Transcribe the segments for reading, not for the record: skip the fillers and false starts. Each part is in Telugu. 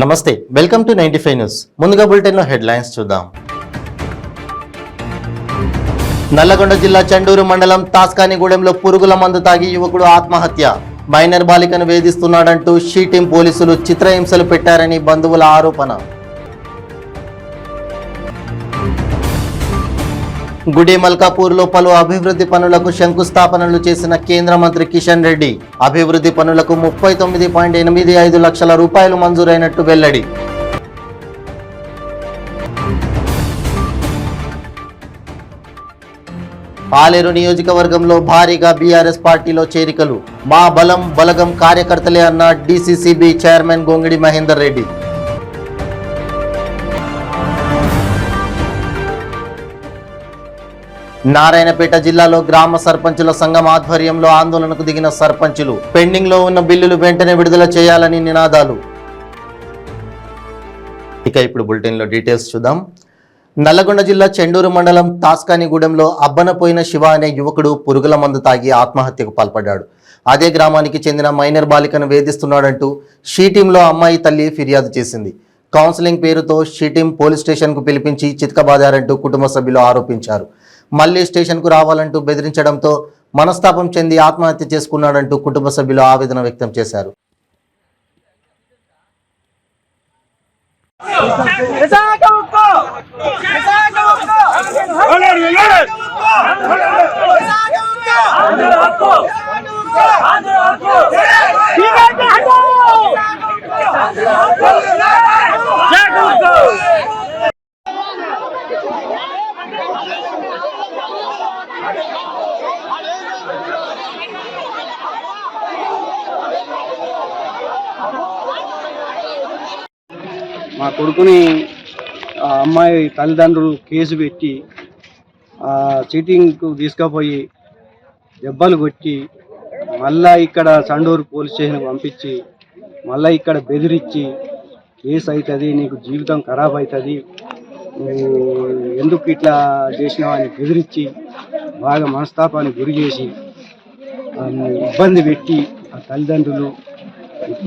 నమస్తే, వెల్కమ్ టు 95 న్యూస్. ముందుగా బులెటిన్లో హెడ్లైన్స్ చూద్దాం. నల్లగొండ జిల్లా చండూరు మండలం తాస్కానిగూడెంలో పురుగుల మందు తాగి యువకుడు ఆత్మహత్య. మైనర్ బాలికను వేధిస్తున్నాడంటూ షీటీం పోలీసులు చిత్రహింసలు పెట్టారని బంధువుల ఆరోపణ. గుడి మల్కాపూర్లో పలు అభివృద్ధి పనులకు శంకుస్థాపనలు చేసిన కేంద్ర మంత్రి కిషన్ రెడ్డి. అభివృద్ధి పనులకు 39.85 లక్షల రూపాయలు మంజూరైనట్టు వెల్లడి. పాలేరు నియోజకవర్గంలో భారీగా బీఆర్ఎస్ పార్టీలో చేరికలు. మా బలం బలగం కార్యకర్తలే అన్న డీసీసీబీ చైర్మన్ గొంగిడి మహేందర్ రెడ్డి. నారాయణపేట జిల్లాలో గ్రామ సర్పంచుల సంఘం ఆధ్వర్యంలో ఆందోళనకు దిగిన సర్పంచులు. పెండింగ్ లో ఉన్న బిల్లులు వెంటనే విడుదల చేయాలని నినాదాలు. ఇక ఇప్పుడు బులెటిన్ లో డీటెయిల్స్ చూద్దాం. నల్లగొండ జిల్లా చెండూరు మండలం తాస్కానిగూడెంలో అబ్బనపోయిన శివ అనే యువకుడు పురుగుల మందు తాగి ఆత్మహత్యకు పాల్పడ్డాడు. అదే గ్రామానికి చెందిన మైనర్ బాలికను వేధిస్తున్నాడంటూ షీటీంలో అమ్మాయి తల్లి ఫిర్యాదు చేసింది. కౌన్సిలింగ్ పేరుతో షీటీం పోలీస్ స్టేషన్కు పిలిపించి చితకబాదారంటూ కుటుంబ సభ్యులు ఆరోపించారు. మళ్లీ స్టేషన్కు రావాలంటూ బెదిరించడంతో మనస్తాపం చెంది ఆత్మహత్య చేసుకున్నాడంటూ కుటుంబ సభ్యులు ఆవేదన వ్యక్తం చేశారు. మా కొడుకుని అమ్మాయి తల్లిదండ్రులు కేసు పెట్టి చీటింగ్కు తీసుకుపోయి దెబ్బలు కొట్టి మళ్ళా ఇక్కడ చండూరు పోలీస్ స్టేషన్కి పంపించి మళ్ళీ ఇక్కడ బెదిరించి కేసు అవుతుంది, నీకు జీవితం ఖరాబ్ అవుతుంది, నువ్వు ఎందుకు ఇట్లా చేసినావు అని బెదిరించి బాగా మనస్తాపానికి గురి చేసి ఇబ్బంది పెట్టి ఆ తల్లిదండ్రులు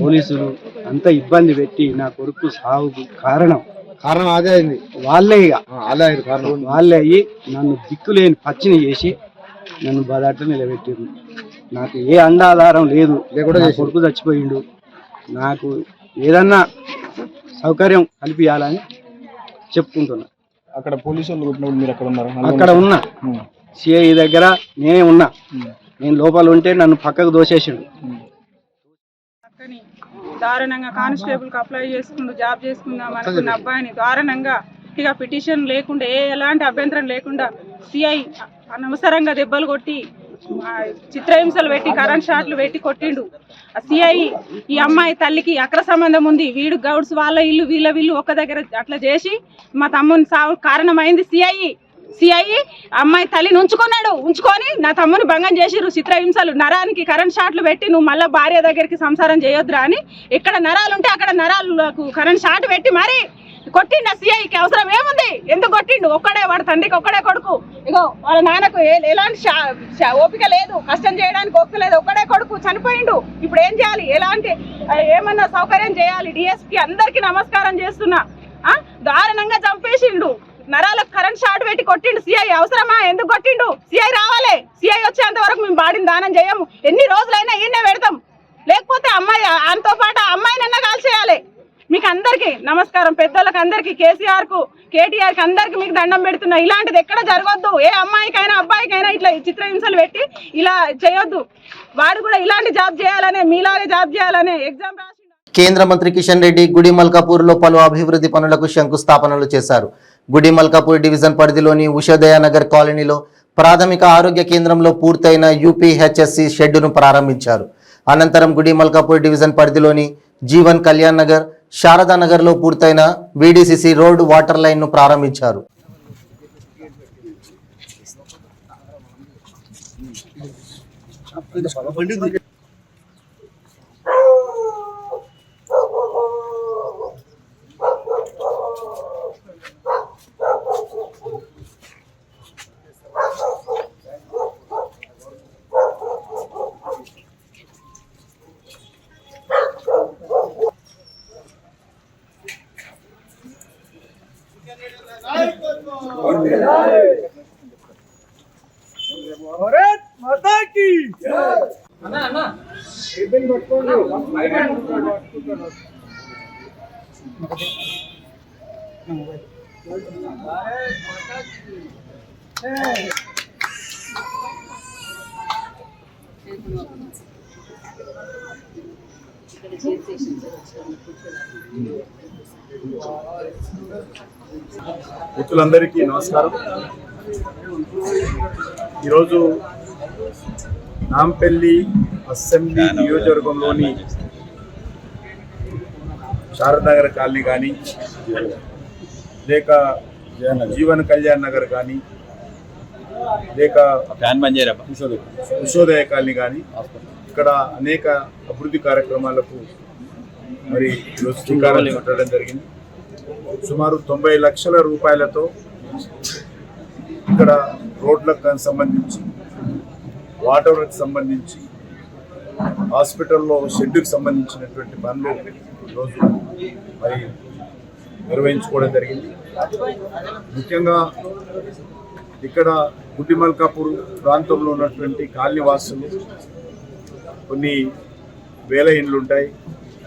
పోలీసులు అంతా ఇబ్బంది పెట్టి నా కొడుకు సాగుకు కారణం అదే అయింది. వాళ్ళే ఇక వాళ్ళే అయ్యి నన్ను దిక్కులేని పచ్చిని చేసి నన్ను బదాట నిలబెట్టిండు. నాకు ఏ అండాధారం లేదు, లేకుండా కొడుకు చచ్చిపోయిండు. నాకు ఏదన్నా సౌకర్యం కల్పించాలని చెప్పుకుంటున్నా. అక్కడ పోలీసులు మీరు అక్కడ ఉన్నారు? అక్కడ ఉన్నా, సిఐ దగ్గర నేనే ఉన్నా. నేను లోపల ఉంటే నన్ను పక్కకు దోసేసిండు. దారుణంగా కానిస్టేబుల్కి అప్లై చేసుకుంటూ జాబ్ చేసుకుందాం అనుకున్న అబ్బాయిని దారుణంగా ఇక పిటిషన్ లేకుండా ఎలాంటి అభ్యంతరం లేకుండా సిఐ అనవసరంగా దెబ్బలు కొట్టి చిత్రహింసలు పెట్టి కరెంట్ షాట్లు పెట్టి కొట్టిండు. సిఐ ఈ అమ్మాయి తల్లికి అక్ర సంబంధం ఉంది, వీడు గౌడ్స్ వాళ్ళ ఇల్లు వీళ్ళ ఒక్క దగ్గర అట్లా చేసి మా తమ్ముని సాగు కారణమైంది సిఐ అమ్మాయి తల్లిని ఉంచుకొని నా తమ్ముని భంగం చేసిర్రు. చిత్రహింసలు, నరానికి కరెంట్ షాట్లు పెట్టి నువ్వు మళ్ళీ భార్య దగ్గరికి సంసారం చేయొద్దురా అని ఎక్కడ నరాలు ఉంటే అక్కడ నరాలకు కరెంట్ షాట్ పెట్టి మరి కొట్టిండు. సిఐకి అవసరం ఏముంది, ఎందుకు కొట్టిండు? ఒక్కడే, వాడు తండ్రికి ఒక్కడే కొడుకు. ఇగో వాళ్ళ నాన్నకు ఎలాంటి ఓపిక లేదు, కష్టం చేయడానికి ఓపిక లేదు, ఒక్కడే కొడుకు చనిపోయిండు. ఇప్పుడు ఏం చేయాలి? ఏమన్నా సౌకర్యం చేయాలి. డిఎస్పీ అందరికి నమస్కారం చేస్తున్నా. దారుణంగా చంపేసిండు, నరాలకు కరెంట్ షాట్ పెట్టి కొట్టిండు. సిఐ అవసరమా? ఎందుకు కొట్టిండు? సిఐ రావాలి. సిఐ వచ్చేంత వరకు మేము బాడీని దానం చేయము. ఎన్ని రోజులైనా ఈయనే పెడతాం. లేకపోతే అమ్మాయి ఆయనతో పాటు అమ్మాయినన్నా కాల్ చేయాలి. మీకు అందరికి నమస్కారం, పెద్దలకు అందరికి, కేసీఆర్ కు, కేటీఆర్ కి అందరికి మీకు దండం పెడుతున్నా. ఇలాంటిది ఎక్కడ జరగొద్దు. ఏ అమ్మాయికైనా అబ్బాయికైనా ఇట్లా చిత్రహింసలు పెట్టి ఇలా చేయొద్దు. వాడు కూడా ఇలాంటి జాబ్ చేయాలనే, మీలాగే జాబ్ చేయాలనే ఎగ్జామ్ రాసి. కేంద్ర మంత్రి కిషన్ రెడ్డి గుడి మల్కాపూర్లో పలు అభివృద్ధి పనులకు శంకుస్థాపనలు చేశారు. గుడి మల్కాపూర్ డివిజన్ పరిధిలోని ఉషోదయనగర్ కాలనీలో ప్రాథమిక ఆరోగ్య కేంద్రంలో పూర్తయిన యూపీహెచ్ఎస్సి షెడ్డును ప్రారంభించారు. అనంతరం గుడి మల్కాపూర్ డివిజన్ పరిధిలోని జీవన్ కళ్యాణ్ నగర్, శారదానగర్లో పూర్తయిన వీడీసీసీ రోడ్ వాటర్ లైన్ను ప్రారంభించారు. మిత్రులందరికీ నమస్కారం. ఈరోజు నాంపల్లి అసెంబ్లీ నియోజకవర్గంలోని శారదానగర్ కాలనీ కానీ లేక జీవన్ కళ్యాణ్ నగర్ కానీ లేక ఉషోదయ కాలనీ కానీ ఇక్కడ అనేక అభివృద్ధి కార్యక్రమాలకు మరి ఈరోజు శ్రీకారం చుట్టడం జరిగింది. సుమారు 90 లక్షల రూపాయలతో ఇక్కడ రోడ్లకు సంబంధించి, వాటర్కి సంబంధించి, హాస్పిటల్లో షెడ్కి సంబంధించినటువంటి పనులు ఈరోజు మరి నిర్వహించుకోవడం జరిగింది. ముఖ్యంగా ఇక్కడ గుడ్డిమల్కాపూర్ ప్రాంతంలో ఉన్నటువంటి కాలనీ వాసులు, కొన్ని వేల ఇండ్లు ఉంటాయి,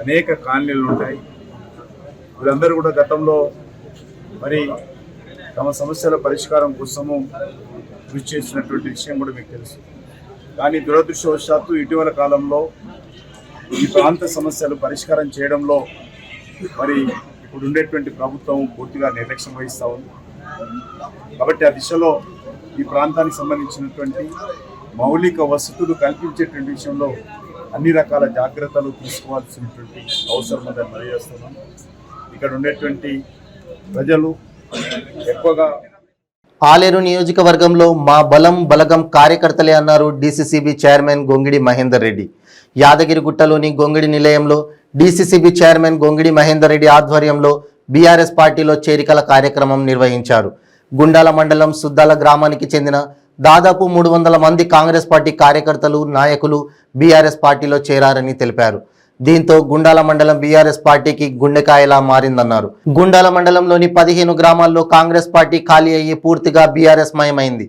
అనేక కాలనీలు ఉంటాయి. వీళ్ళందరూ కూడా గతంలో మరి తమ సమస్యల పరిష్కారం కోసము కృషి చేసినటువంటి విషయం కూడా మీకు తెలుసు. కానీ దురదృష్టవశాత్తు ఇటీవల కాలంలో ఈ ప్రాంత సమస్యలు పరిష్కారం చేయడంలో మరి ఇప్పుడు ఉండేటువంటి ప్రభుత్వం పూర్తిగా నిర్లక్ష్యం వహిస్తూ ఉంది. కాబట్టి ఆ దిశలో ఈ ప్రాంతానికి సంబంధించినటువంటి మౌలిక వసతులు కల్పించేటువంటి విషయంలో అన్ని రకాల జాగ్రత్తలు తీసుకోవాల్సినటువంటి అవసరం ఉందని తెలియజేస్తున్నాం. ఇక్కడ ఉండేటువంటి ప్రజలు ఎక్కువగా ఆలేరు నియోజకవర్గంలో మా బలం బలగం కార్యకర్తలే అన్నారు డీసీసీబీ చైర్మన్ గొంగిడి మహేందర్ రెడ్డి. యాదగిరిగుట్టలోని గొంగిడి నిలయంలో డీసీసీబీ చైర్మన్ గొంగిడి మహేందర్ రెడ్డి ఆధ్వర్యంలో బీఆర్ఎస్ పార్టీలో చేరికల కార్యక్రమం నిర్వహించారు. గుండాల మండలం సుద్దాల గ్రామానికి చెందిన దాదాపు 300 మంది కాంగ్రెస్ పార్టీ కార్యకర్తలు, నాయకులు బీఆర్ఎస్ పార్టీలో చేరారని తెలిపారు. దీంతో గుండాల మండలం బీఆర్ఎస్ పార్టీకి గుండెకాయలా మారిందన్నారు. గుండాల మండలంలోని 15 గ్రామాల్లో కాంగ్రెస్ పార్టీ ఖాళీ అయ్యి పూర్తిగా బీఆర్ఎస్ మయమైంది.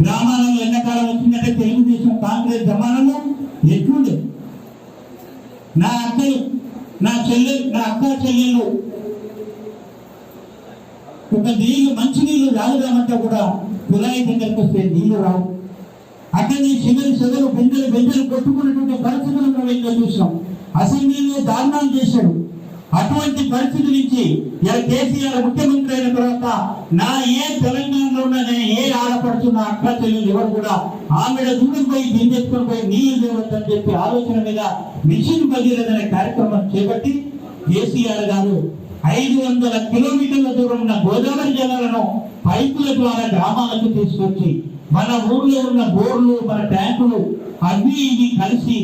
గ్రామాలలో ఎండాకాలం వచ్చిందంటే తెలుగుదేశం కాంగ్రెస్ జమానంలో ఎట్లుండే నా అక్కలు, నా అక్క చెల్లెళ్ళు ఒక నీళ్లు, మంచి నీళ్లు తాగుదామంటే కూడా కుళాయి దగ్గరికి వస్తే నీళ్లు రావు. అక్కడిని చెగలు బెంజలు కొట్టుకున్నటువంటి పరిస్థితులను మేము చూసాం. అసెంబ్లీలో దారుణాలు చేశాడు. అటువంటి పరిస్థితి నుంచి కేసీఆర్ ముఖ్యమంత్రి అయిన తర్వాత నా ఏ తెలంగాణలో ఉన్న ఏ ఆడపడుతున్న అక్క చెల్లెలు ఎవరు కూడా ఆమెడ దూరం పోయి దించెత్తుకొని పోయి నీళ్లు తేవద్దని చెప్పి ఆలోచన మీద మిషన్ భగీరథ అనే కార్యక్రమం చేపట్టి కేసీఆర్ గారు 500 కిలోమీటర్ల దూరం ఉన్న గోదావరి జలాలను పైపుల ద్వారా గ్రామాలకు తీసుకొచ్చి మన ఊర్లో ఉన్న బోర్లు, మన ట్యాంకులు అవి ఇవి కలిసి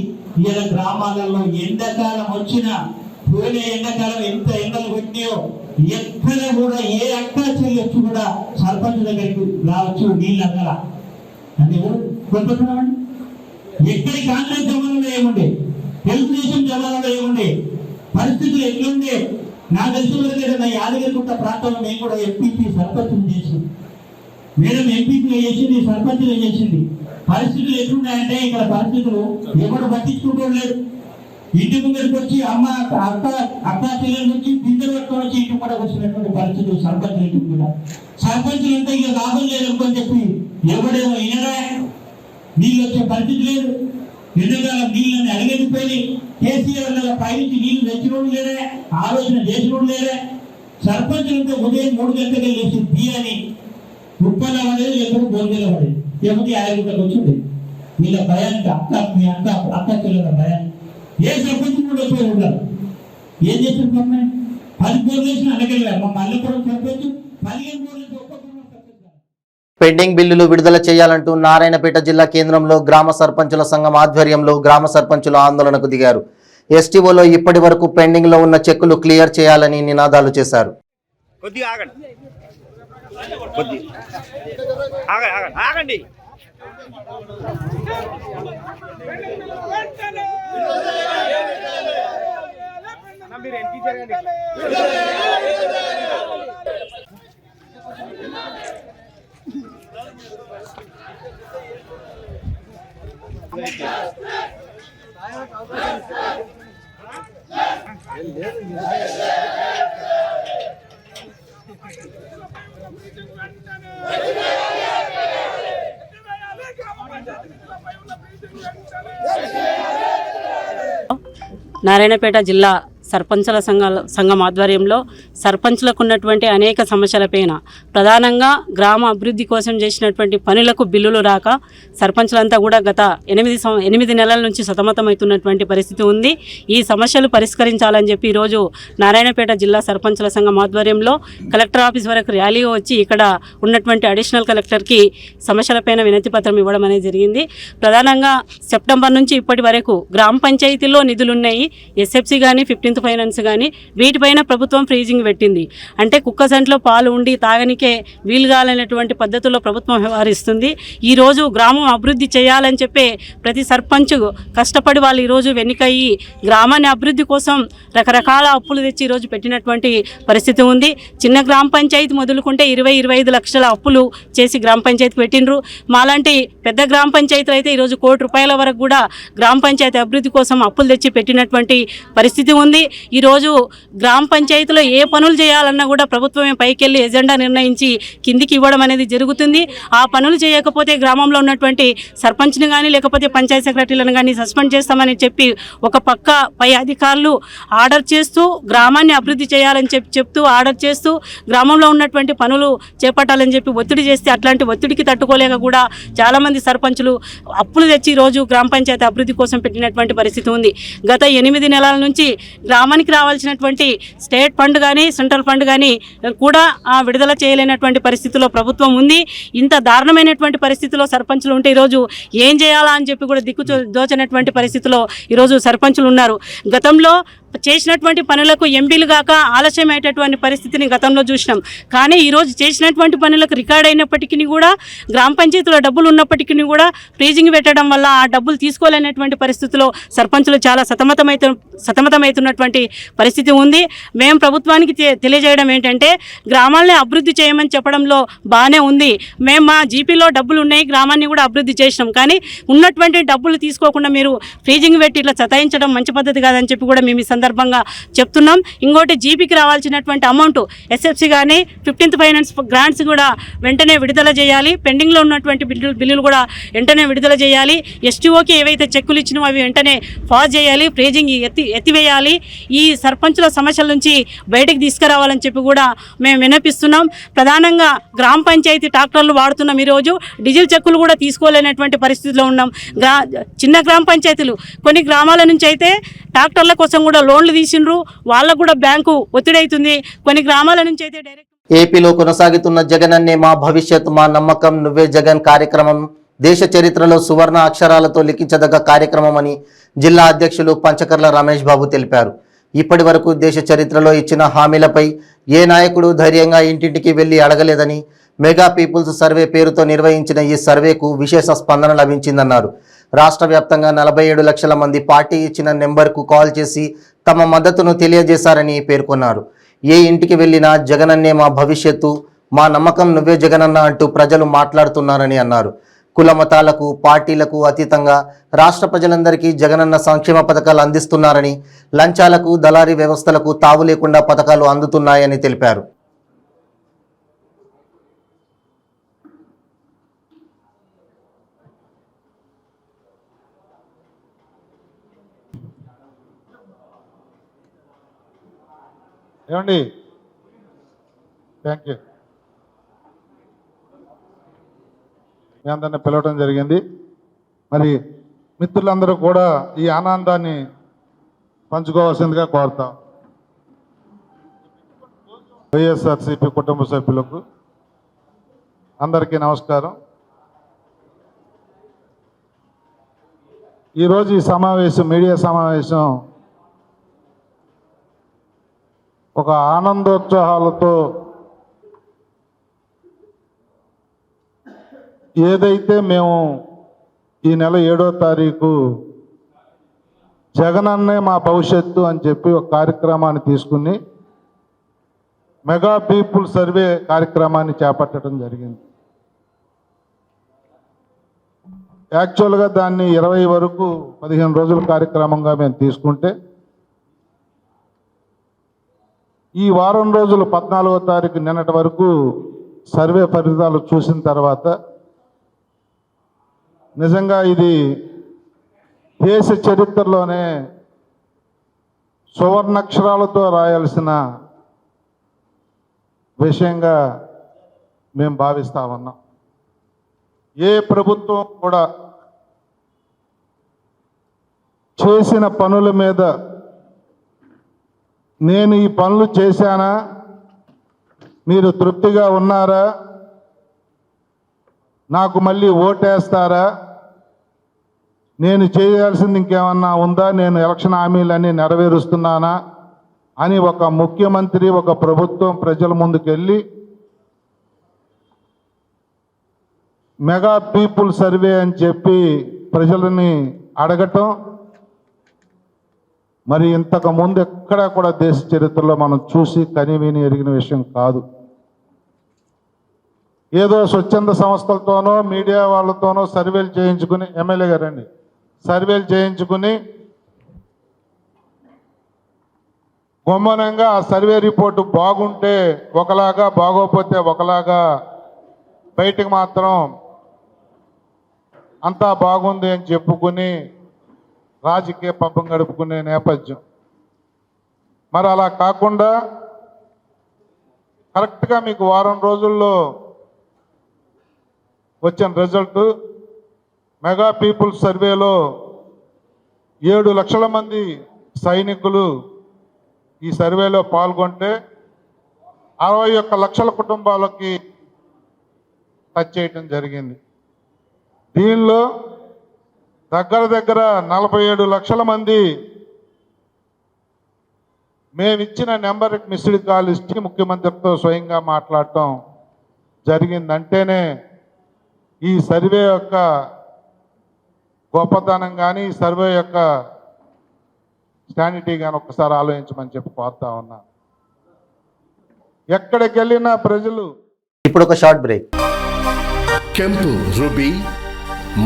ఇలా గ్రామాలలో ఎండాకాలం వచ్చిన పోయిన ఎండాకాలం ఎంత ఎండలు కొట్టినాయో ఎక్కడ కూడా ఏ అక్క చెల్లెచ్చు కూడా సర్పంచ్ దగ్గరికి రావచ్చు నీళ్ళు అక్కల అంటే కొట్టుకున్నామండి. ఎక్కడి కాంగ్రెస్ జమానంలో ఏముండే, తెలుగుదేశం జమానంలో ఏముండే, పరిస్థితులు ఎట్లుండే నాకు తెలిసిన వరకు నా యాదగిరిగుట్ట ప్రాంతంలో మేము కూడా ఎంపీపీ సర్పంచ్ చేసింది, మేడం ఎంపీపీగా చేసింది, సర్పంచ్గా చేసింది. పరిస్థితులు ఎట్లున్నాయంటే ఇక్కడ పరిస్థితులు ఎవరు పట్టించుకుంటూ లేడు. ఇంటి ముందరికి వచ్చి అక్క చెల్లెల నుంచి బిందెలు పట్టుకొని వచ్చి ఇంటి కూడా వచ్చినటువంటి పరిస్థితులు సర్పంచ్ ఇంటి కూడా. సర్పంచులు అంటే ఇక లాభం లేదు అని చెప్పి ఎవడేమో వినరా, నీళ్ళు వచ్చే పరిస్థితి లేదు. ఎండాకాలం నీళ్ళని అడిగెత్తిపోయి కేసీఆర్ పైనుంచి నీళ్లు తెచ్చినోడు లేరే, ఆలోచన చేసినోడు లేరే. సర్పంచులంటే ఉదయం 3 గంటలకి లేచి బియ్యాన్ని ఉప్పల్లో పడేది, ఎప్పుడు గోల్గేలో పడేది, లేకపోతే 5 గంటలకు వచ్చింది. వీళ్ళ భయానికి అక్క చెల్లెల భయాన్ని ఏ సర్పంచ్ కూడా వచ్చి ఉంటారు. ఏం చేసిన 10 బోర్లు వేసిన అనగలిగారు. మా మల్లెపురం సర్పంచ్ 15 బోర్లు పెండింగ్ బిల్లులు విడుదల చేయాలంటూ నారాయణపేట జిల్లా కేంద్రంలో గ్రామ సర్పంచుల సంఘం ఆధ్వర్యంలో గ్రామ సర్పంచులు ఆందోళనకు దిగారు. ఎస్టీఓలో ఇప్పటి వరకు పెండింగ్ లో ఉన్న చెక్కులు క్లియర్ చేయాలని నినాదాలు చేశారు. నారాయణపేట జిల్లా సర్పంచుల సంఘం ఆధ్వర్యంలో సర్పంచులకు ఉన్నటువంటి అనేక సమస్యలపైన ప్రధానంగా గ్రామ అభివృద్ధి కోసం చేసినటువంటి పనులకు బిల్లులు రాక సర్పంచులంతా కూడా గత 8 నెలల నుంచి సతమతమవుతున్నటువంటి పరిస్థితి ఉంది. ఈ సమస్యలు పరిష్కరించాలని చెప్పి ఈరోజు నారాయణపేట జిల్లా సర్పంచుల సంఘం ఆధ్వర్యంలో కలెక్టర్ ఆఫీస్ వరకు ర్యాలీ వచ్చి ఇక్కడ ఉన్నటువంటి అడిషనల్ కలెక్టర్కి సమస్యలపైన వినతి పత్రం ఇవ్వడం అనేది జరిగింది. ప్రధానంగా సెప్టెంబర్ నుంచి ఇప్పటి వరకు గ్రామ పంచాయతీల్లో నిధులున్నాయి. ఎస్ఎఫ్సి కానీ 15th ఫైనాన్స్ కానీ వీటిపైన ప్రభుత్వం ఫ్రీజింగ్ పెట్టింది. అంటే కుక్కసంట్లో పాలు ఉండి తాగనికే వీలు కాలనేటువంటి పద్ధతుల్లో ప్రభుత్వం వ్యవహరిస్తుంది. ఈరోజు గ్రామం అభివృద్ధి చేయాలని చెప్పి ప్రతి సర్పంచ్ కష్టపడి వాళ్ళు ఈరోజు వెనుకయ్యి గ్రామాన్ని అభివృద్ధి కోసం రకరకాల అప్పులు తెచ్చి ఈరోజు పెట్టినటువంటి పరిస్థితి ఉంది. చిన్న గ్రామ పంచాయతీ మొదలుకుంటే 20-25 లక్షల అప్పులు చేసి గ్రామ పంచాయతీకి పెట్టినరు. మాలాంటి పెద్ద గ్రామ పంచాయతీలు అయితే ఈరోజు ₹1 కోటి వరకు కూడా గ్రామ పంచాయతీ అభివృద్ధి కోసం అప్పులు తెచ్చి పెట్టినటువంటి పరిస్థితి ఉంది. ఈరోజు గ్రామ పంచాయతీలో ఏ పనులు చేయాలన్నా కూడా ప్రభుత్వమే పైకెళ్ళి ఎజెండా నిర్ణయించి కిందికి ఇవ్వడం అనేది జరుగుతుంది. ఆ పనులు చేయకపోతే గ్రామంలో ఉన్నటువంటి సర్పంచ్ని కానీ లేకపోతే పంచాయతీ సెక్రటరీలను కానీ సస్పెండ్ చేస్తామని చెప్పి ఒక పక్క పై అధికారులు ఆర్డర్ చేస్తూ గ్రామాన్ని అభివృద్ధి చేయాలని చెప్తూ ఆర్డర్ చేస్తూ గ్రామంలో ఉన్నటువంటి పనులు చేపట్టాలని చెప్పి ఒత్తిడి చేస్తే అట్లాంటి ఒత్తిడికి తట్టుకోలేక కూడా చాలామంది సర్పంచులు అప్పులు తెచ్చి ఈరోజు గ్రామ పంచాయతీ అభివృద్ధి కోసం పెట్టినటువంటి పరిస్థితి ఉంది. గత 8 నెలల నుంచి గ్రామానికి రావాల్సినటువంటి స్టేట్ ఫండ్ కానీ సెంట్రల్ ఫండ్ కానీ కూడా విడుదల చేయలేనటువంటి పరిస్థితిలో ప్రభుత్వం ఉంది. ఇంత దారుణమైనటువంటి పరిస్థితిలో సర్పంచులు ఉంటే ఈరోజు ఏం చేయాలా అని చెప్పి కూడా దిక్కు దోచనటువంటి పరిస్థితిలో ఈరోజు సర్పంచులు ఉన్నారు. గతంలో చేసినటువంటి పనులకు ఎంపీలు కాక ఆలస్యమయ్యేటటువంటి పరిస్థితిని గతంలో చూసినాం. కానీ ఈరోజు చేసినటువంటి పనులకు రికార్డ్ అయినప్పటికీ కూడా గ్రామ పంచాయతీలో డబ్బులు ఉన్నప్పటికీ కూడా ఫ్రీజింగ్ పెట్టడం వల్ల ఆ డబ్బులు తీసుకోలేనటువంటి పరిస్థితిలో సర్పంచులు చాలా సతమతమవుతున్నటువంటి పరిస్థితి ఉంది. మేము ప్రభుత్వానికి తెలియజేయడం ఏంటంటే గ్రామాలని అభివృద్ధి చేయమని చెప్పడంలో బాగానే ఉంది. మేము మా జీపీలో డబ్బులు ఉన్నాయి, గ్రామాన్ని కూడా అభివృద్ధి చేసినాం. కానీ ఉన్నటువంటి డబ్బులు తీసుకోకుండా మీరు ఫ్రీజింగ్ పెట్టి ఇట్లా సతాయించడం మంచి పద్ధతి కాదని చెప్పి కూడా మేము సందర్భంగా చెప్తున్నాం. ఇంకోటి జీపీకి రావాల్సినటువంటి అమౌంట్ ఎస్ఎఫ్సి కానీ 15th ఫైనాన్స్ గ్రాంట్స్ కూడా వెంటనే విడుదల చేయాలి. పెండింగ్లో ఉన్నటువంటి బిల్లులు కూడా వెంటనే విడుదల చేయాలి. ఎస్టీఓకి ఏవైతే చెక్కులు ఇచ్చినో అవి వెంటనే పాస్ చేయాలి. ఫ్రీజింగ్ ఎత్తివేయాలి. ఈ సర్పంచుల సమస్యల నుంచి బయటకు తీసుకురావాలని చెప్పి కూడా మేము విన్నపిస్తున్నాం. ప్రధానంగా గ్రామ పంచాయతీ ట్రాక్టర్లు వాడుతున్నాం. ఈరోజు డీజిల్ చెక్కులు కూడా తీసుకోలేనటువంటి పరిస్థితిలో ఉన్నాం. చిన్న గ్రామ పంచాయతీలు కొన్ని గ్రామాల నుంచి అయితే ట్రాక్టర్ల కోసం కూడా లోన్లు తీసిండ్రు. వాళ్ళకు కూడా బ్యాంకు ఒత్తిడి అవుతుంది. కొన్ని గ్రామాల నుంచి అయితే డైరెక్ట్ ఏపీలో కొనసాగుతున్న జగనన్నే మా భవిష్యత్ మా నమ్మకం నువ్వే జగన్ కార్యక్రమం దేశ చరిత్రలో సువర్ణ అక్షరాలతో లిఖించదగ్గ కార్యక్రమం అని జిల్లా అధ్యక్షులు పంచకర్ల రమేష్ బాబు తెలిపారు. ఇప్పటి వరకు దేశ చరిత్రలో ఇచ్చిన హామీలపై ఏ నాయకుడు ధైర్యంగా ఇంటింటికి వెళ్లి అడగలేదని మెగా పీపుల్స్ సర్వే పేరుతో నిర్వహించిన ఈ సర్వేకు విశేష స్పందన లభించిందన్నారు. రాష్ట్ర వ్యాప్తంగా 47 లక్షల మంది పార్టీ ఇచ్చిన నెంబర్కు కాల్ చేసి తమ మద్దతును తెలియజేశారని పేర్కొన్నారు. ఏ ఇంటికి వెళ్ళినా జగనన్నే మా భవిష్యత్తు మా నమ్మకం నువ్వే జగనన్న అంటూ ప్రజలు మాట్లాడుతున్నారని అన్నారు. కుల మతాలకు పార్టీలకు అతీతంగా రాష్ట్ర ప్రజలందరికీ జగనన్న సంక్షేమ పథకాలు అందిస్తున్నారని, లంచాలకు దళారీ వ్యవస్థలకు తావు లేకుండా పథకాలు అందుతున్నాయని తెలిపారు. ఏమండి, థ్యాంక్ యూ. మీ అందరిని పిలవడం జరిగింది. మరి మిత్రులందరూ కూడా ఈ ఆనందాన్ని పంచుకోవాల్సిందిగా కోరుతాం. వైఎస్ఆర్సీపీ కుటుంబ సభ్యులకు అందరికీ నమస్కారం. ఈరోజు ఈ సమావేశం, మీడియా సమావేశం ఒక ఆనందోత్సాహాలతో ఏదైతే మేము ఈ నెల 7వ తారీఖు జగనన్నే మా భవిష్యత్తు అని చెప్పి ఒక కార్యక్రమాన్ని తీసుకుని మెగా పీపుల్ సర్వే కార్యక్రమాన్ని చేపట్టడం జరిగింది. యాక్చువల్గా దాన్ని 20 వరకు 15 రోజుల కార్యక్రమంగా మేము తీసుకుంటే ఈ వారం రోజులు 14వ తారీఖు నిన్నటి వరకు సర్వే ఫలితాలు చూసిన తర్వాత నిజంగా ఇది దేశ చరిత్రలోనే సువర్ణాక్షరాలతో రాయాల్సిన విషయంగా మేము భావిస్తా ఉన్నాం. ఏ ప్రభుత్వం కూడా చేసిన పనుల మీద నేను ఈ పనులు చేశానా, మీరు తృప్తిగా ఉన్నారా, నాకు మళ్ళీ ఓటేస్తారా, నేను చేయాల్సింది ఇంకేమన్నా ఉందా, నేను ఎలక్షన్ హామీలన్నీ నెరవేరుస్తున్నానా అని ఒక ముఖ్యమంత్రి, ఒక ప్రభుత్వం ప్రజల ముందుకు వెళ్ళి మెగా పీపుల్ సర్వే అని చెప్పి ప్రజలని అడగటం మరి ఇంతకు ముందు ఎక్కడా కూడా దేశ చరిత్రలో మనం చూసి కనివిని ఎరిగిన విషయం కాదు. ఏదో స్వచ్ఛంద సంస్థలతోనో మీడియా వాళ్ళతోనో సర్వేలు చేయించుకుని, ఎమ్మెల్యే గారండి, సర్వేలు చేయించుకుని గొమ్మనంగా ఆ సర్వే రిపోర్టు బాగుంటే ఒకలాగా, బాగోపోతే ఒకలాగా, బయటికి మాత్రం అంతా బాగుంది అని చెప్పుకుని రాజకీయ పబ్బం గడుపుకునే నేపథ్యం. మరి అలా కాకుండా కరెక్ట్గా మీకు వారం రోజుల్లో వచ్చిన రిజల్ట్, మెగా పీపుల్ సర్వేలో 7 లక్షల మంది సైనికులు ఈ సర్వేలో పాల్గొంటే 61 లక్షల కుటుంబాలకి టచ్ చేయటం జరిగింది. దీనిలో దగ్గర 47 లక్షల మంది మేమిచ్చిన నెంబర్కి మిస్డ్ కాల్ ఇచ్చి ముఖ్యమంత్రితో స్వయంగా మాట్లాడటం జరిగిందంటేనే ఈ సర్వే యొక్క గొప్పతనం కానీ, ఈ సర్వే యొక్క స్టాండిటీ కానీ ఒక్కసారి ఆలోచించమని చెప్పి కోరుతా ఉన్నా. ఎక్కడికి వెళ్ళినా ప్రజలు. ఇప్పుడు ఒక షార్ట్ బ్రేక్. ಕೆಂಪು ರುಬಿ,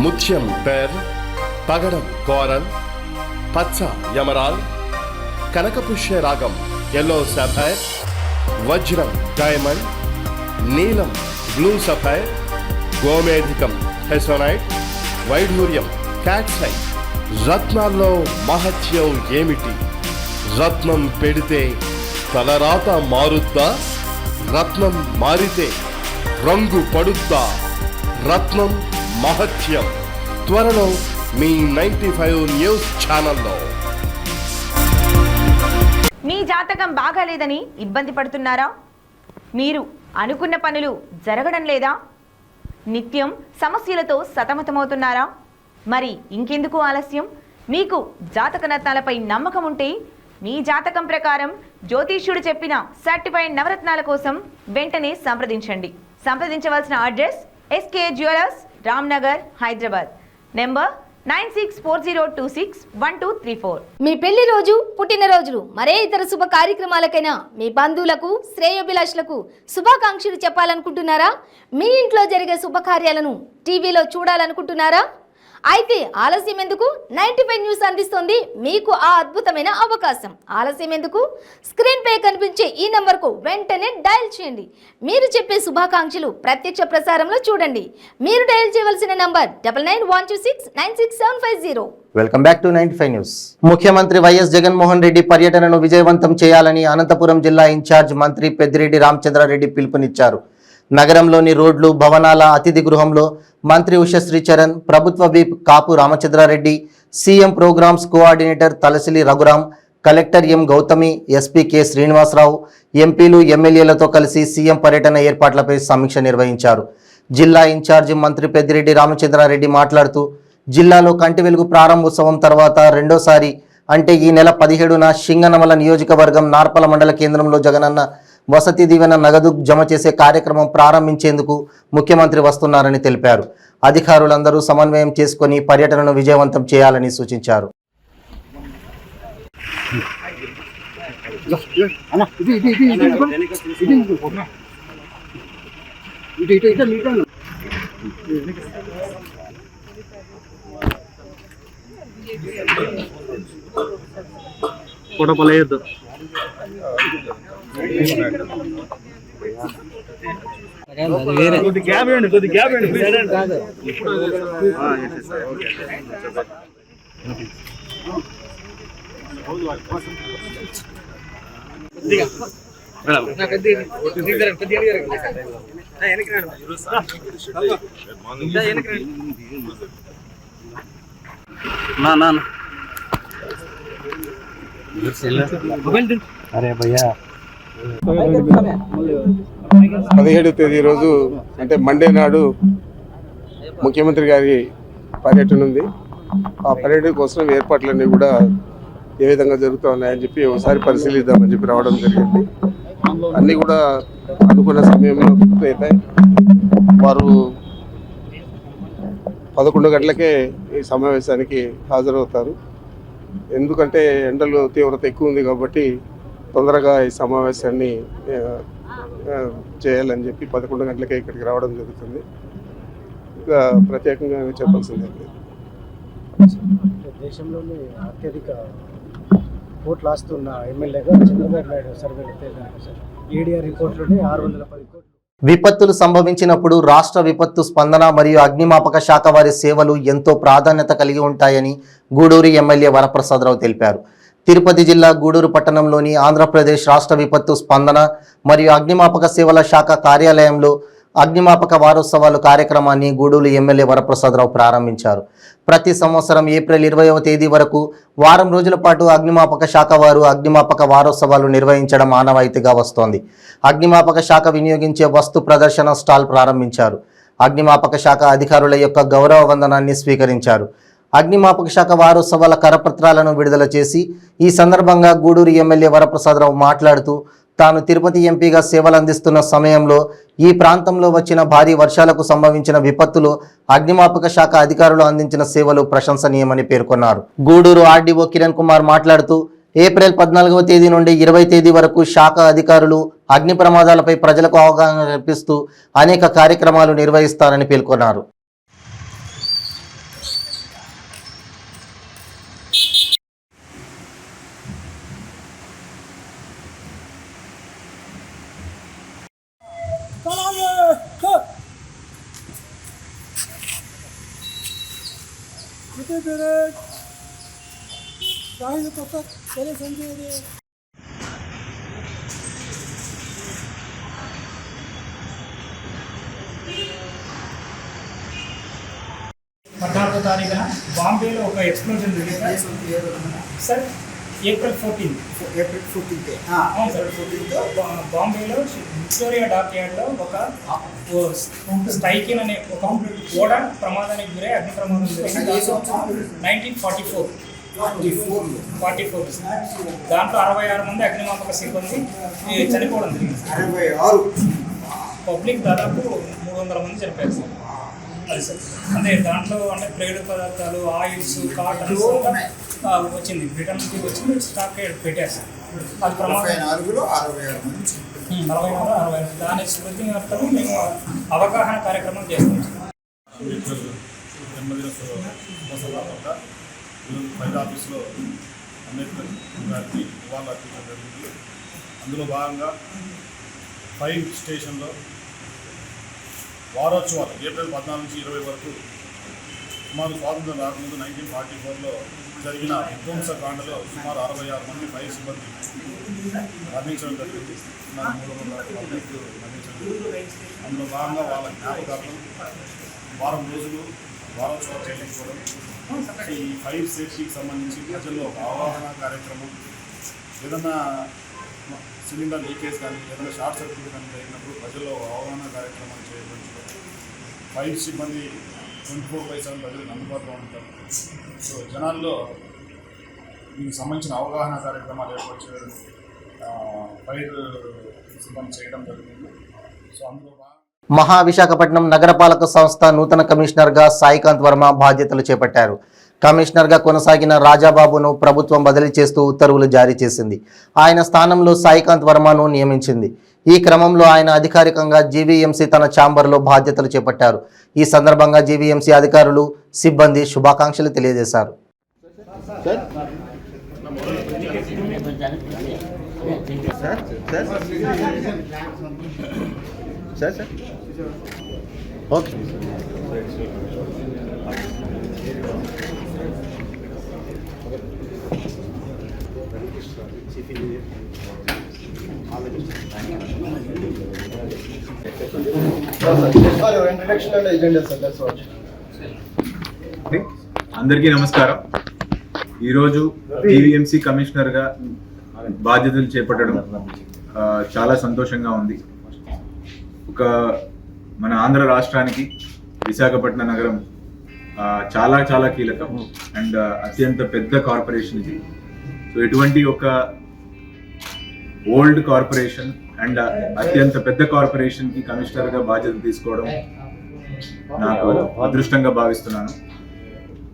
ಮುತ್ಯಂ ಪೆರ್, పగడం కోరల్, పచ్చ యమరాల్, కనకపుష్య రాగం ఎల్లో సఫైర్, వజ్రం డైమండ్, నీలం బ్లూ సఫైర్, గోమేధికం హెసోనైట్, వైఢూర్యం క్యాట్సై. రత్నాల్లో మహత్యం ఏమిటి? రత్నం పెడితే తలరాత మారుద్దా? రత్నం మారితే రంగు పడుద్దా? రత్నం మహత్యం త్వరలో మీ 95 న్యూస్ ఛానల్లో. మీ జాతకం బాగాలేదని ఇబ్బంది పడుతున్నారా? మీరు అనుకున్న పనులు జరగడం లేదా? నిత్యం సమస్యలతో సతమతమవుతున్నారా? మరి ఇంకెందుకు ఆలస్యం? మీకు జాతక రత్నాలపై నమ్మకం ఉంటే మీ జాతకం ప్రకారం జ్యోతిష్యుడు చెప్పిన సర్టిఫైడ్ నవరత్నాల కోసం వెంటనే సంప్రదించండి. సంప్రదించవలసిన address SK jewellers, Ramnagar, Hyderabad. Number 9640261234. మీ పెళ్లి రోజు, పుట్టినరోజులు, మరే ఇతర శుభ కార్యక్రమాలకైనా మీ బంధువులకు, శ్రేయోభిలాషులకు శుభాకాంక్షలు చెప్పాలనుకుంటున్నారా? మీ ఇంట్లో జరిగే శుభకార్యాలను టీవీలో చూడాలనుకుంటున్నారా? అయితే ఆలస్యం ఎందుకు? 95 న్యూస్ అందిస్తుంది మీకు ఆ అద్భుతమైన అవకాశం. ఆలస్యం ఎందుకు? స్క్రీన్ పై కనిపించే ఈ నంబర్కు వెంటనే డయల్ చేయండి. మీరు చెప్పే శుభాకాంక్షలు ప్రత్యక్ష ప్రసారంలో చూడండి. మీరు డయల్ చేయవలసిన number 9912696750. Welcome back to 95 news. ముఖ్యమంత్రి వైఎస్ జగన్మోహన్ రెడ్డి పర్యటనను విజయవంతం చేయాలని అనంతపురం జిల్లా ఇన్ఛార్జ్ మంత్రి పెద్దిరెడ్డి రామచంద్రారెడ్డి పిలుపునిచ్చారు. నగరంలోని రోడ్లు, భవనాల అతిథి గృహంలో మంత్రి ఉషశ్రీ చరణ్, ప్రభుత్వ whip Kapu Ramachandra Reddy, CM programs coordinator Talasila Raghuram, collector M Gautami, SP K Srinivasarao, ఎంపీలు, ఎమ్మెల్యేలతో కలిసి సీఎం పర్యటన ఏర్పాట్లపై సమీక్ష నిర్వహించారు. జిల్లా ఇన్ఛార్జి మంత్రి పెద్దిరెడ్డి రామచంద్రారెడ్డి మాట్లాడుతూ జిల్లాలో కంటి వెలుగు ప్రారంభోత్సవం తర్వాత రెండోసారి అంటే ఈ నెల 17న సింగనమల నియోజకవర్గం నార్పల మండల కేంద్రంలో జగనన్న వసతి దీవెన నగదు జమ చేసే కార్యక్రమం ప్రారంభించేందుకు ముఖ్యమంత్రి వస్తున్నారని తెలిపారు. అధికారులందరూ సమన్వయం చేసుకొని పర్యటనను విజయవంతం చేయాలని సూచించారు. ఫోటో పలేయద్దు. కొద్ది గ్యాప్ ఇవ్వండి, కొద్ది గ్యాప్ ఇవ్వండి. అరే భయ్యా 17వ తేదీ రోజు అంటే మండే నాడు ముఖ్యమంత్రి గారి పర్యటన ఉంది. ఆ పర్యటన కోసం ఏర్పాట్లన్నీ కూడా ఏ విధంగా జరుగుతూ ఉన్నాయని చెప్పి ఒకసారి పరిశీలిద్దామని చెప్పి రావడం జరిగింది. అన్నీ కూడా అనుకున్న సమయంలో పూర్తవుతాయి. వారు 11 గంటలకే ఈ సమావేశానికి హాజరవుతారు. ఎందుకంటే ఎండలు తీవ్రత ఎక్కువ ఉంది కాబట్టి తొందరగా ఈ సమావేశాన్ని చేయాలని చెప్పి 11 గంటలకే ఇక్కడికి రావడం జరుగుతుంది. ఇంకా ప్రత్యేకంగా చెప్పాల్సిందే. దేశంలోనే అత్యధిక కోట్లు ఆస్తున్న ఎమ్మెల్యేగా చంద్రబాబు నాయుడు సర్వేలో తేలింది సార్. ఈడీఆర్ రిపోర్ట్లోనే 610 కోట్లు. విపత్తులు సంభవించినప్పుడు రాష్ట్ర విపత్తు స్పందన మరియు అగ్నిమాపక శాఖ వారి సేవలు ఎంతో ప్రాధాన్యత కలిగి ఉంటాయని గూడూరు ఎమ్మెల్యే వరప్రసాదరావు తెలిపారు. తిరుపతి జిల్లా గూడూరు పట్టణంలోని ఆంధ్రప్రదేశ్ రాష్ట్ర విపత్తు స్పందన మరియు అగ్నిమాపక సేవల శాఖ కార్యాలయంలో అగ్నిమాపక వారోత్సవాలు కార్యక్రమాన్ని గూడూరు ఎమ్మెల్యే వరప్రసాదరావు ప్రారంభించారు. ప్రతి సంవత్సరం ఏప్రిల్ 20వ తేదీ వరకు వారం రోజుల పాటు అగ్నిమాపక శాఖ వారు అగ్నిమాపక వారోత్సవాలు నిర్వహించడం ఆనవాయితీగా వస్తోంది. అగ్నిమాపక శాఖ వినియోగించే వస్తు ప్రదర్శన స్టాల్ ప్రారంభించారు. అగ్నిమాపక శాఖ అధికారుల యొక్క గౌరవ వందనాన్ని స్వీకరించారు. అగ్నిమాపక శాఖ వారోత్సవాల కరపత్రాలను విడుదల చేసి ఈ సందర్భంగా గూడూరు ఎమ్మెల్యే వరప్రసాదరావు మాట్లాడుతూ తాను తిరుపతి ఎంపీగా సేవలు అందిస్తున్న సమయంలో ఈ ప్రాంతంలో వచ్చిన భారీ వర్షాలకు సంభవించిన విపత్తులు అగ్నిమాపక శాఖ అధికారులు అందించిన సేవలు ప్రశంసనీయమని పేర్కొన్నారు. గూడూరు ఆర్డీఓ కిరణ్ కుమార్ మాట్లాడుతూ ఏప్రిల్ 14వ తేదీ నుండి 20 తేదీ వరకు శాఖ అధికారులు అగ్ని ప్రమాదాలపై ప్రజలకు అవగాహన కల్పిస్తూ అనేక కార్యక్రమాలు నిర్వహిస్తారని పేర్కొన్నారు. తారీఖున బాంబేలో ఒక ఎక్స్ప్లోజన్ జరిగింది సార్. ఏప్రిల్ 14 అవును సార్. బాంబేలో విక్టోరియా డాక్ యార్డ్లో ఒక స్ట్రైకిన్ అనే ఒక ఓడ ప్రమాదానికి గురై అగ్ని ప్రమాదం జరిగింది. 1944 దాంట్లో 66 మంది అగ్నిమాపక సిబ్బంది చనిపోవడం జరిగింది. పబ్లిక్ దాదాపు 300 మంది చనిపోయారు సార్. అది సార్ అంటే దాంట్లో అంటే ప్లేడ్ పదార్థాలు, ఆయిల్స్, కాటన్స్ వచ్చింది. బ్రిటన్ నుంచి వచ్చింది, స్టాక్ పెట్టారు సార్. అది ప్రమాదం 46 దాని స్మృతి అర్థం మేము అవగాహన కార్యక్రమం చేస్తాం సార్. ఫైర్ ఆఫీస్లో అంబేద్కర్ గారికి నివాళులు అర్పించడం జరిగింది. అందులో భాగంగా ఫైర్ స్టేషన్లో వారోత్సవాలు ఏప్రిల్ 14 నుంచి 20 వరకు సుమారు స్వాతంత్రం రాకముందు 1944లో జరిగిన విధ్వంసకాండలో సుమారు 66 మంది ఫైర్ సిబ్బంది మరణించడం జరిగింది. 300 పబ్లిక్ మరణించడం. అందులో భాగంగా వాళ్ళ జ్ఞాపకార్థం వారం రోజులు వారోత్సవాలు చేయించుకోవడం. ఈ ఫైర్ సేఫ్టీకి సంబంధించి ప్రజల్లో ఒక అవగాహన కార్యక్రమం, ఏదన్నా సిలిండర్ లీకేజ్ కానీ ఏదైనా షార్ట్ సర్క్యూట్ కానీ జరిగినప్పుడు ప్రజల్లో అవగాహన కార్యక్రమాలు చేయించడం. ఫైర్ సిబ్బంది 24/7 ప్రజలకు అందుబాటులో ఉంటారు. సో జనాల్లో దీనికి సంబంధించిన అవగాహన కార్యక్రమాలు ఏర్పాటు చేయడం, ఫైర్ సిబ్బంది చేయడం జరుగుతుంది. సో అందులో మహావిశాఖపట్నం నగరపాలక సంస్థ నూతన కమిషనర్గా సాయికాంత్ వర్మ బాధ్యతలు చేపట్టారు. కమిషనర్గా కొనసాగిన రాజాబాబును ప్రభుత్వం బదిలీ చేస్తూ ఉత్తర్వులు జారీ చేసింది. ఆయన స్థానంలో సాయికాంత్ వర్మను నియమించింది. ఈ క్రమంలో ఆయన అధికారికంగా జీవీఎంసీ తన ఛాంబర్లో బాధ్యతలు చేపట్టారు. ఈ సందర్భంగా జీవీఎంసీ అధికారులు, సిబ్బంది శుభాకాంక్షలు తెలియజేశారు. ఓకే అందరికీ నమస్కారం. ఈరోజు జీవీఎంసీ కమిషనర్గా బాధ్యతలు చేపట్టడం చాలా సంతోషంగా ఉంది. ఒక మన ఆంధ్ర రాష్ట్రానికి విశాఖపట్నం నగరం చాలా చాలా కీలకం అండ్ అత్యంత పెద్ద కార్పొరేషన్ ఇది. సో ఇటువంటి ఒక ఓల్డ్ కార్పొరేషన్ అండ్ అత్యంత పెద్ద కార్పొరేషన్కి కమిషనర్గా బాధ్యతలు తీసుకోవడం నాకు అదృష్టంగా భావిస్తున్నాను.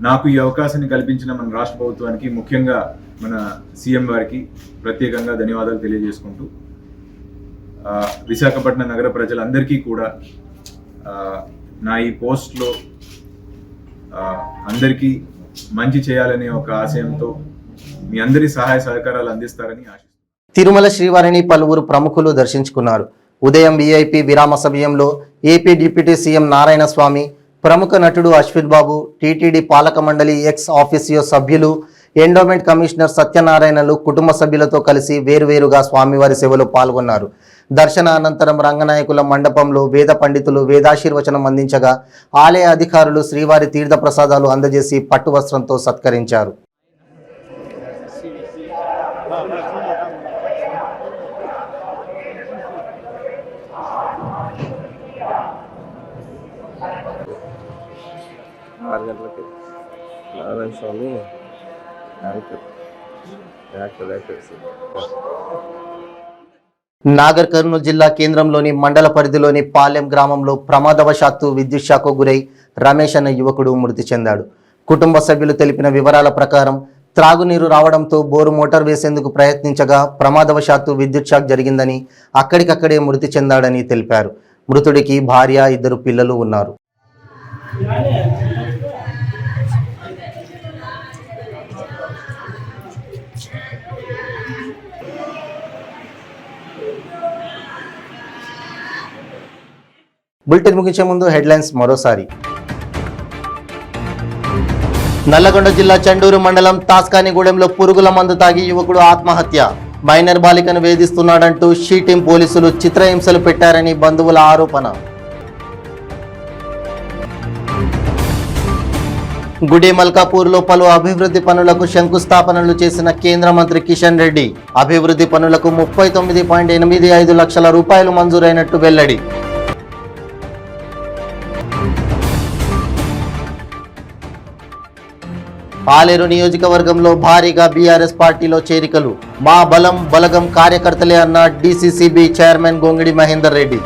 నాకు ఈ అవకాశాన్ని కల్పించిన మన రాష్ట్ర ప్రభుత్వానికి, ముఖ్యంగా మన సీఎం వారికి ప్రత్యేకంగా ధన్యవాదాలు తెలియజేసుకుంటూ విశాఖపట్నం నగర ప్రజలందరికీ కూడా నా ఈ పోస్ట్లో అందరికీ మంచి చేయాలనే ఒక ఆశయంతో మీ అందరి సహాయ సహకారాలు అందిస్తారని ఆశిస్తున్నాను. తిరుమల శ్రీవారిని పలువురు ప్రముఖులు దర్శించుకున్నారు. ఉదయం వీఐపీ విరామ సమయంలో ఏపీ డిప్యూటీ సీఎం నారాయణ స్వామి, ప్రముఖ నటుడు అశ్విత్ బాబు, టీటీడీ పాలక మండలి ఎక్స్ ఆఫీసియో సభ్యులు, ఎండోమెంట్ కమిషనర్ సత్యనారాయణలు కుటుంబ సభ్యులతో కలిసి వేరువేరుగా స్వామివారి సేవలో పాల్గొన్నారు. దర్శన అనంతరం రంగనాయకుల మండపంలో వేద పండితులు వేదాశీర్వచనం అందించగా ఆలయ అధికారులు శ్రీవారి తీర్థ ప్రసాదాలు అందజేసి పట్టు వస్త్రంతో సత్కరించారు. నారాయణ స్వామి నాగర్ కర్నూలు జిల్లా కేంద్రంలోని మండల పరిధిలోని పాలెం గ్రామంలో ప్రమాదవశాత్తు విద్యుత్ షాకు గురై రమేష్ అనే యువకుడు మృతి చెందాడు. కుటుంబ సభ్యులు తెలిపిన వివరాల ప్రకారం త్రాగునీరు రావడంతో బోరు మోటార్ వేసేందుకు ప్రయత్నించగా ప్రమాదవశాత్తు విద్యుత్ షాక్ జరిగిందని, అక్కడికక్కడే మృతి చెందాడని తెలిపారు. మృతుడికి భార్య, 2 పిల్లలు ఉన్నారు. బులెటిన్ ముగించే ముందు హెడ్లైన్స్ మరోసారి. నల్లగొండ జిల్లా చెండూరు మండలం తాస్కానిగూడెంలో పురుగుల మందు తాగి యువకుడు ఆత్మహత్య. మైనర్ బాలికను వేధిస్తున్నాడంటూ షీ టీం పోలీసులు చిత్రహింసలు పెట్టారని బంధువుల ఆరోపణ. గుడి మల్కాపూర్లో పలు అభివృద్ధి పనులకు శంకుస్థాపనలు చేసిన కేంద్ర మంత్రి కిషన్ రెడ్డి. అభివృద్ధి పనులకు 39.85 లక్షల రూపాయలు మంజూరైనట్టు వెల్లడి. పాలేరు నియోజకవర్గంలో భారీగా బీఆర్ఎస్ పార్టీలో చేరికలు. మా బలం బలగం కార్యకర్తలే అన్న డీసీసీబీ చైర్మన్ గొంగిడి మహేందర్ రెడ్డి.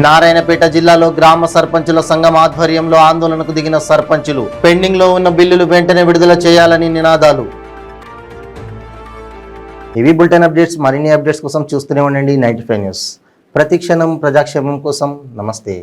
నారాయణపేట జిల్లాలో గ్రామ సర్పంచుల సంఘం ఆధ్వర్యంలో ఆందోళనకు దిగిన సర్పంచులు. పెండింగ్ లో ఉన్న బిల్లులు వెంటనే విడుదల చేయాలని నినాదాలు. ఇవి బులెటిన్ అప్డేట్స్. మరిన్ని అప్డేట్స్ కోసం చూస్తూనే ఉండండి 95 న్యూస్. ప్రతి క్షణం ప్రజాక్షేమం కోసం. నమస్తే.